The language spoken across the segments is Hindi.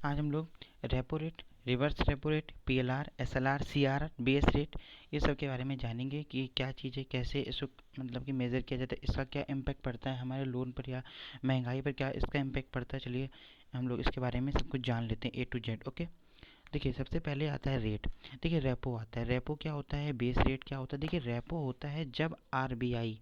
आज हम लोग repo rate, reverse repo rate, PLR, SLR, CR, base rate, ये सब के बारे में जानेंगे कि क्या चीज़ है, कैसे इसको मतलब कि मेज़र किया जाता है, इसका क्या इम्पैक्ट पड़ता है हमारे लोन पर या महंगाई पर, क्या इसका इम्पैक्ट पड़ता है। चलिए हम लोग इसके बारे में सब कुछ जान लेते हैं A to Z। ओके, देखिए सबसे पहले आता है रेट। देखिए रेपो आता है। रेपो क्या होता है, बेस रेट क्या होता है। देखिए रेपो होता है जब आरबीआई,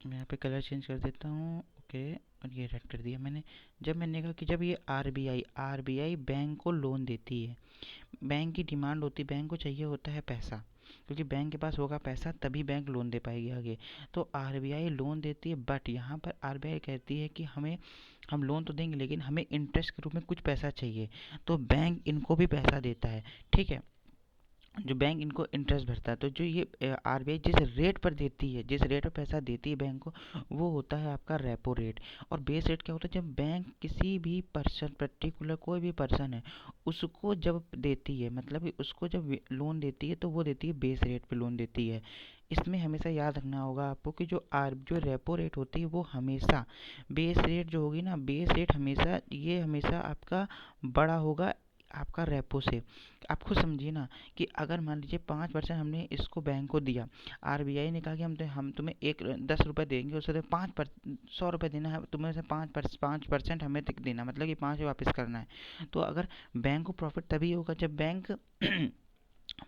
मैं यहाँ पे कलर चेंज कर देता हूँ। ओके, और ये रेड कर दिया मैंने। जब मैंने कहा कि जब ये आरबीआई बैंक को लोन देती है, बैंक की डिमांड होती है, बैंक को चाहिए होता है पैसा, क्योंकि बैंक के पास होगा पैसा तभी बैंक लोन दे पाएगी आगे। तो आरबीआई लोन देती है, बट यहाँ पर आरबीआई कहती है कि हम लोन तो देंगे लेकिन हमें इंटरेस्ट के रूप में कुछ पैसा चाहिए, तो बैंक इनको भी पैसा देता है। ठीक है, जो बैंक इनको इंटरेस्ट भरता है। तो जो ये आरबीआई जिस रेट पर देती है, जिस रेट पर पैसा देती है बैंक को, वो होता है आपका रेपो रेट। और बेस रेट क्या होता है, जब बैंक किसी भी पर्सन, पर्टिकुलर कोई भी पर्सन है, उसको जब देती है, मतलब कि उसको जब लोन देती है तो वो देती है बेस रेट पे लोन देती है। इसमें हमेशा याद रखना होगा आपको कि जो रेपो रेट होती है वो हमेशा, बेस रेट जो होगी ना, बेस रेट हमेशा, ये हमेशा आपका बड़ा होगा आपका रेपो से। आप खुद समझिए ना कि अगर मान लीजिए 5% हमने इसको बैंक को दिया, आरबीआई ने कहा कि हम तुम्हें 10 रुपये देंगे, उससे तो 100 रुपये देना है तुम्हें, से 5% हमें देना, मतलब कि 5 वापस करना है। तो अगर बैंक को प्रॉफिट तभी होगा जब बैंक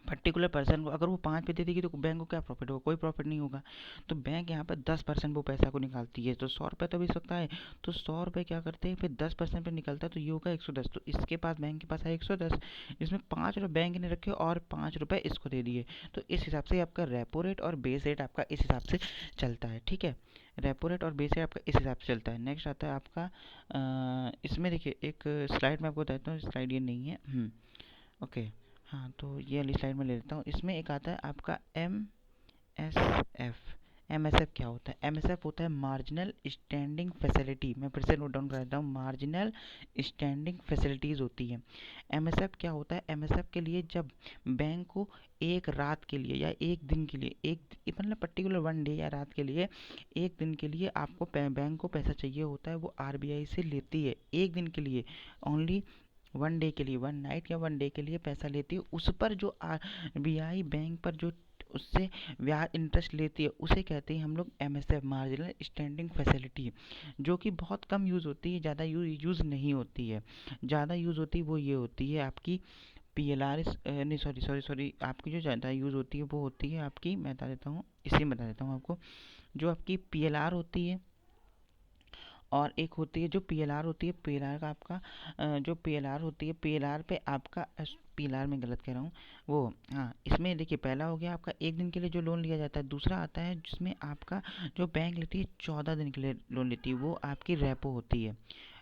पर्टिकुलर पर्सन को, अगर वो 5 पे दे देगी तो बैंक को क्या प्रॉफिट होगा, कोई प्रॉफिट नहीं होगा। तो बैंक यहाँ पर 10% वो पैसा को निकालती है, तो 100 रुपये तो भी सकता है। तो 100 रुपये क्या करते हैं, फिर 10% पे निकलता है तो ये होगा 110। तो इसके पास, बैंक के पास है 110, इसमें 5 रुपये बैंक ने रखे और 5 रुपये इसको दे दिए। तो इस हिसाब से आपका रेपो रेट और बेस रेट आपका इस हिसाब से चलता है। ठीक है, रेपो रेट और बेस रेट आपका इस हिसाब से चलता है। नेक्स्ट आता है आपका इसमें देखिए एक स्लाइड में आपको बताता हूँ, स्लाइड ये नहीं है। ओके, हाँ तो ये वाली स्लाइड में ले लेता हूँ। इसमें एक आता है आपका S F. M S F क्या होता है, एम एस एफ होता है मार्जिनल स्टैंडिंग फैसिलिटी। मैं फिर से नोट डाउन कर देता हूँ, मार्जिनल स्टैंडिंग फैसिलिटीज़ होती है। एम एस एफ क्या होता है, एम एस एफ के लिए जब बैंक को एक रात के लिए या एक दिन के लिए, एक मतलब पर्टिकुलर 1 डे या रात के लिए, एक दिन के लिए आपको बैंक को पैसा चाहिए होता है, वो आरबीआई से लेती है एक दिन के लिए, ओनली 1 डे के लिए, 1 नाइट या 1 डे के लिए पैसा लेती है। उस पर जो आरबीआई बैंक पर जो उससे ब्याज इंटरेस्ट लेती है, उसे कहते हैं हम लोग एमएसएफ, मार्जिनल स्टैंडिंग फैसिलिटी, जो कि बहुत कम यूज़ होती है, ज़्यादा यूज़ नहीं होती है। ज़्यादा यूज़ होती है वो ये होती है आपकी पीएलआर, नहीं सॉरी सॉरी सॉरी, आपकी जो ज़्यादा यूज़ होती है वो होती है आपकी, मैं बता देता हूँ, इसी में बता देता हूँ आपको। जो आपकी पीएलआर होती है, और एक होती है जो पीएलआर होती है, पीएलआर का आपका जो पीएलआर होती है, पीएलआर पे आपका पीएलआर में गलत कह रहा हूँ वो, हाँ इसमें देखिए पहला हो गया आपका एक दिन के लिए जो लोन लिया जाता है। दूसरा आता है जिसमें आपका जो बैंक लेती है 14 दिन के लिए लोन लेती है, वो आपकी रेपो होती है।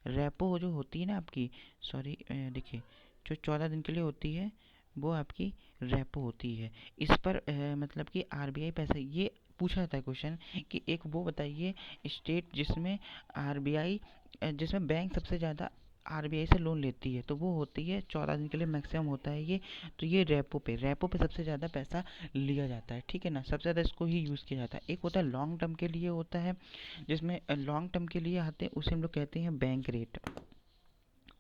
रेपो जो होती है ना आपकी, सॉरी देखिए, जो 14 दिन के लिए होती है वो आपकी रेपो होती है। इस पर मतलब कि आरबीआई पैसा, ये पूछा जाता है क्वेश्चन कि एक वो बताइए स्टेट जिसमें आरबीआई, जिसमें बैंक सबसे ज़्यादा आरबीआई से लोन लेती है, तो वो होती है 14 दिन के लिए मैक्सिमम होता है ये। तो ये रेपो पे सबसे ज़्यादा पैसा लिया जाता है। ठीक है ना, सबसे ज़्यादा इसको ही यूज़ किया जाता है। एक होता है लॉन्ग टर्म के लिए होता है, जिसमें लॉन्ग टर्म के लिए आते हैं, उसे हम लोग कहते हैं बैंक रेट,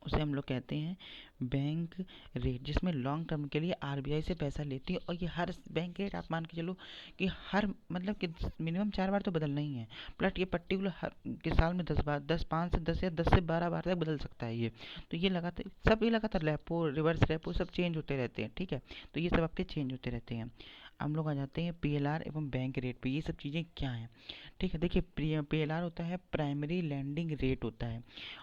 उसे हम लोग कहते हैं बैंक रेट, जिसमें लॉन्ग टर्म के लिए आरबीआई से पैसा लेती है। और ये हर बैंक रेट आप मान के चलो कि हर मतलब कि मिनिमम 4 बार तो बदलना ही है, प्लस ये पर्टिकुलर हर के साल में 10 बार, 5 से 10 या 10 से 12 बार तक बदल सकता है ये। तो ये लगातार, सब ये लगातार रेपो, रिवर्स रेपो सब चेंज होते रहते हैं। ठीक है, तो ये सब आपके चेंज होते रहते हैं। हम लोग आ जाते हैं पीएलआर एवं बैंक रेट पे, ये सब चीज़ें क्या हैं। ठीक है, देखिए पीएलआर होता है प्राइमरी लैंडिंग रेट होता है,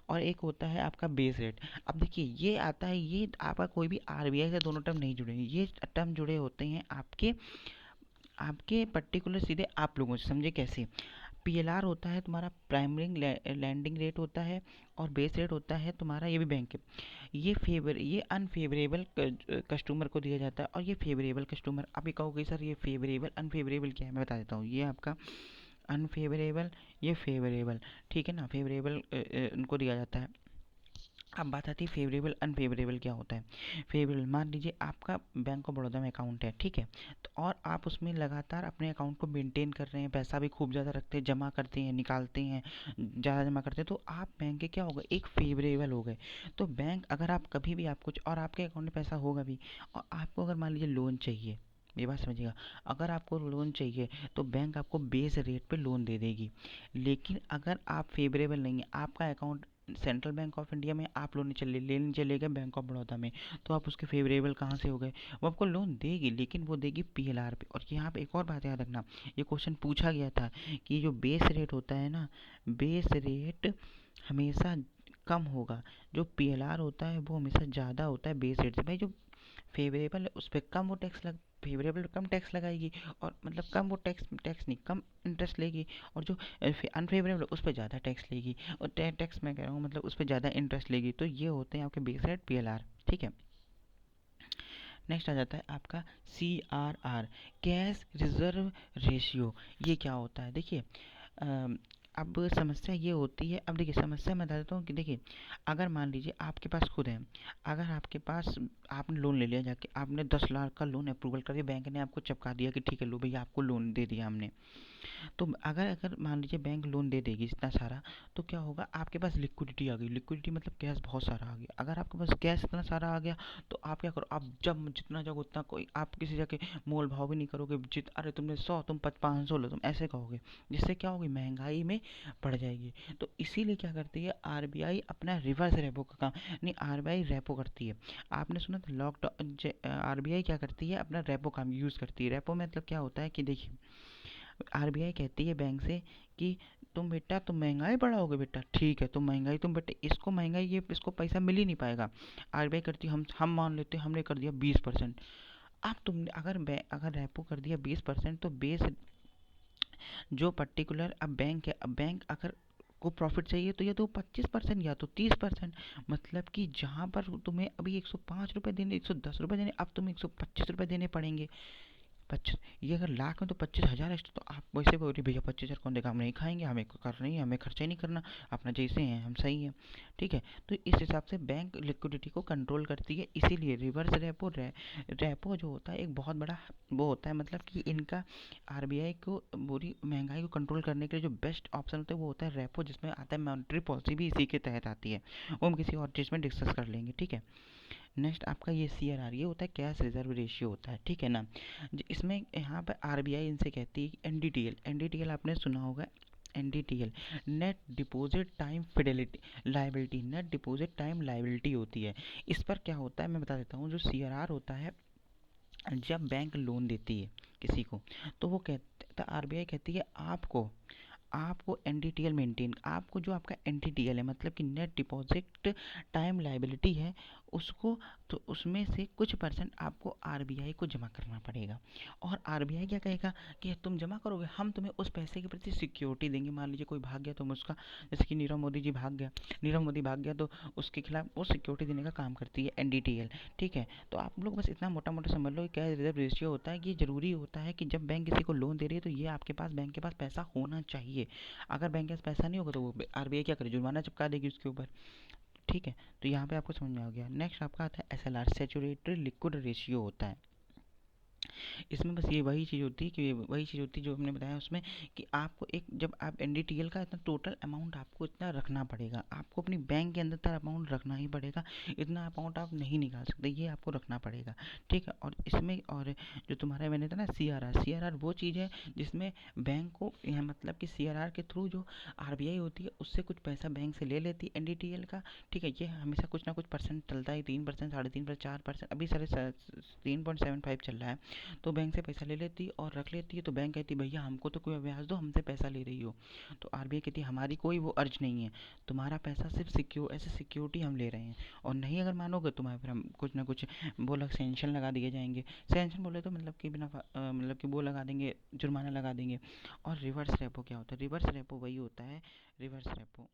और एक होता है आपका बेस रेट। अब देखिए ये आता है, ये आपका कोई भी आरबीआई से दोनों टर्म नहीं जुड़े हैं, ये टर्म जुड़े होते हैं आपके आपके पर्टिकुलर सीधे आप लोगों से। समझे कैसे, पीएलआर होता है तुम्हारा प्राइमरी लैंडिंग रेट होता है, और बेस रेट होता है तुम्हारा, ये भी बैंक है, ये अनफेवरेबल कस्टमर को दिया जाता है, और ये फेवरेबल कस्टमर। आप ये कहोगे सर ये फेवरेबल अनफेवरेबल क्या है, मैं बता देता हूँ। ये आपका अनफेवरेबल, ये फेवरेबल, ठीक है ना, फेवरेबल उनको दिया जाता है। अब बात आती है फेवरेबल अनफेवरेबल क्या होता है। फेवरेबल, मान लीजिए आपका बैंक ऑफ बड़ौदा में अकाउंट है, ठीक है, तो और आप उसमें लगातार अपने अकाउंट को मेंटेन कर रहे हैं, पैसा भी खूब ज़्यादा रखते हैं, जमा करते हैं, निकालते हैं, ज़्यादा जमा करते हैं, तो आप बैंक के क्या होगा, एक फेवरेबल हो गए। तो बैंक अगर आप कभी भी आप कुछ, और आपके अकाउंट में पैसा होगा भी, और आपको अगर मान लीजिए लोन चाहिए, ये बात समझिएगा, अगर आपको लोन चाहिए तो बैंक आपको बेस रेट पे लोन दे देगी। लेकिन अगर आप फेवरेबल नहीं है, आपका account central bank of India में, आप लोन लेने चले गए बैंक ऑफ बड़ौदा में, तो आप उसके फेवरेबल कहाँ से हो गए, वो आपको लोन देगी, लेकिन वो देगी पीएलआर पे। और यहाँ पे एक और बात याद रखना, ये क्वेश्चन पूछा गया था कि जो बेस रेट होता है ना, बेस रेट हमेशा कम होगा, जो पीएलआर होता है वो हमेशा ज़्यादा होता है बेस रेट से। भाई जो फेवरेबल है उस पर कम वो टैक्स लग, फेवरेबल कम टैक्स लगाएगी, और मतलब कम वो टैक्स टैक्स नहीं, कम इंटरेस्ट लेगी, और जो अनफेवरेबल उस पर ज़्यादा टैक्स लेगी, और टैक्स मैं कह रहा हूँ मतलब उस पर ज़्यादा इंटरेस्ट लेगी। तो ये होते हैं आपके बेस रेट पीएलआर, ठीक है। नेक्स्ट आ जाता है आपका सीआरआर, कैश रिजर्व रेशियो। ये क्या होता है, देखिए अब समस्या ये होती है, अब देखिए समस्या मैं बता देता हूँ कि देखिए, अगर मान लीजिए आपके पास खुद है, अगर आपके पास, आपने लोन ले लिया जाके, आपने 10 लाख का लोन अप्रूवल कर दिया, बैंक ने आपको चिपका दिया कि ठीक है लो भैया आपको लोन दे दिया हमने। तो अगर अगर मान लीजिए बैंक लोन दे देगी इतना सारा, तो क्या होगा, आपके पास लिक्विडिटी आ गई, लिक्विडिटी मतलब कैश बहुत सारा आ गया। अगर आपके पास कैश इतना सारा आ गया, तो आप क्या करो, आप जब जितना जब उतना, कोई आप किसी जाके मोल भाव भी नहीं करोगे, जित अरे तुमने 100, तुम 500 लो, तुम ऐसे कहोगे, जिससे क्या होगी, महंगाई में बढ़ जाएगी। तो इसीलिए क्या करती है आरबीआई, अपना रिवर्स रेपो का काम, नहीं आरबीआई रेपो करती है। आपने सुना था लॉकडाउन, आरबीआई क्या करती है, अपना रेपो काम यूज़ करती है। रेपो मतलब क्या होता है कि देखिए, आरबीआई कहती है बैंक से कि तुम बेटा, तुम महंगाई बढ़ाओगे बेटा, ठीक है, तुम महंगाई, तुम बेटा इसको महंगाई, ये इसको पैसा मिल ही नहीं पाएगा। आरबीआई करती है, हम मान लेते हैं हमने कर दिया 20%। अब तुमने अगर रेपो कर दिया 20%, तो बेस जो पर्टिकुलर अब बैंक है, अब बैंक अगर को प्रॉफिट चाहिए तो या तो 25% या तो 30%, मतलब कि जहाँ पर तुम्हें अभी 105 रुपये देने, 110 रुपये देने, अब तुम्हें 125 रुपये देने पड़ेंगे। 25, ये अगर लाख में तो 25,000 एक्स्ट्रा, तो आप वैसे बोल रही भैया 25,000 कौन देगा, हम नहीं खाएंगे, हमें करना ही है, हमें खर्चा ही नहीं करना, अपना जैसे हैं हम सही हैं, ठीक है। तो इस हिसाब से बैंक लिक्विडिटी को कंट्रोल करती है। इसीलिए रिवर्स रेपो जो होता है एक बहुत बड़ा वो होता है, मतलब कि इनका आरबीआई को पूरी महंगाई को कंट्रोल करने के लिए जो बेस्ट ऑप्शन होता है वो होता है रेपो, जिसमें आता है मॉनेटरी पॉलिसी भी इसी के तहत आती है, वो हम किसी और चीज़ में डिस्कस कर लेंगे, ठीक है। नेक्स्ट आपका ये सीआरआर, ये होता है कैश रिजर्व रेशियो होता है, ठीक है ना। इसमें यहाँ पर आरबीआई इनसे कहती है एनडीटीएल, एनडीटीएल आपने सुना होगा, NDTL net deposit time Fidelity liability, net deposit time liability होती है। इस पर क्या होता है मैं बता देता हूँ। जो सीआरआर होता है, जब बैंक लोन देती है किसी को, तो वो कहता, आरबीआई कहती है आपको आपको एनडीटीएल मेंटेन, आपको जो आपका एनडीटीएल है, मतलब कि नेट डिपॉजिट टाइम लाइबिलिटी है, उसको, तो उसमें से कुछ परसेंट आपको आरबीआई को जमा करना पड़ेगा। और आरबीआई क्या कहेगा कि तुम जमा करोगे, हम तुम्हें उस पैसे के प्रति सिक्योरिटी देंगे। मान लीजिए कोई भाग गया, तुम उसका, जैसे कि नीरव मोदी जी भाग गया, नीरव मोदी भाग गया, तो उसके खिलाफ वो सिक्योरिटी देने का काम करती है एनडीटीएल, ठीक है। तो आप लोग बस इतना मोटा मोटा समझ लो कि क्या रिजर्व रेशियो होता है कि ज़रूरी होता है कि जब बैंक किसी को लोन दे रही है, तो ये आपके पास, बैंक के पास पैसा होना चाहिए। अगर बैंक के पास पैसा नहीं होगा, तो वो आरबीआई क्या करे, जुर्माना चिपका देगी उसके ऊपर, ठीक है। तो यहाँ पे आपको समझ में आ गया। नेक्स्ट आपका आता है एसएलआर, सेचुरेटरी लिक्विड रेशियो होता है। इसमें बस ये वही चीज़ होती है कि वही चीज़ होती है जो हमने बताया उसमें, कि आपको एक, जब आप एनडीटीएल का इतना टोटल अमाउंट आपको इतना रखना पड़ेगा, आपको अपनी बैंक के अंदर इतना अमाउंट रखना ही पड़ेगा, इतना अमाउंट आप नहीं निकाल सकते, ये आपको रखना पड़ेगा, ठीक है। और इसमें, और जो तुम्हारा मैंने था ना सीआरआर, सीआरआर वो चीज़ है जिसमें बैंक को यहाँ, मतलब कि सीआरआर के थ्रू जो आरबीआई होती है उससे कुछ पैसा बैंक से ले लेती है एनडीटीएल का, ठीक है। ये हमेशा कुछ ना कुछ परसेंट चलता है, 3%, 3.5%, 4%, अभी साढ़े 3.75 चल रहा है। तो बैंक से पैसा ले लेती है और रख लेती है, तो बैंक कहती है भैया हमको तो कोई ब्याज दो, हमसे पैसा ले रही हो। तो आरबीआई कहती है हमारी कोई वो अर्ज नहीं है, तुम्हारा पैसा सिर्फ ऐसे सिक्योरिटी हम ले रहे हैं, और नहीं अगर मानोगे तुम्हारे फिर हम कुछ ना कुछ बोला सैंक्शन लगा दिए जाएंगे। सैंक्शन बोले तो मतलब कि बिना मतलब कि वो लगा देंगे, जुर्माना लगा देंगे। और रिवर्स रेपो क्या होता है, रिवर्स रेपो वही होता है, रिवर्स रेपो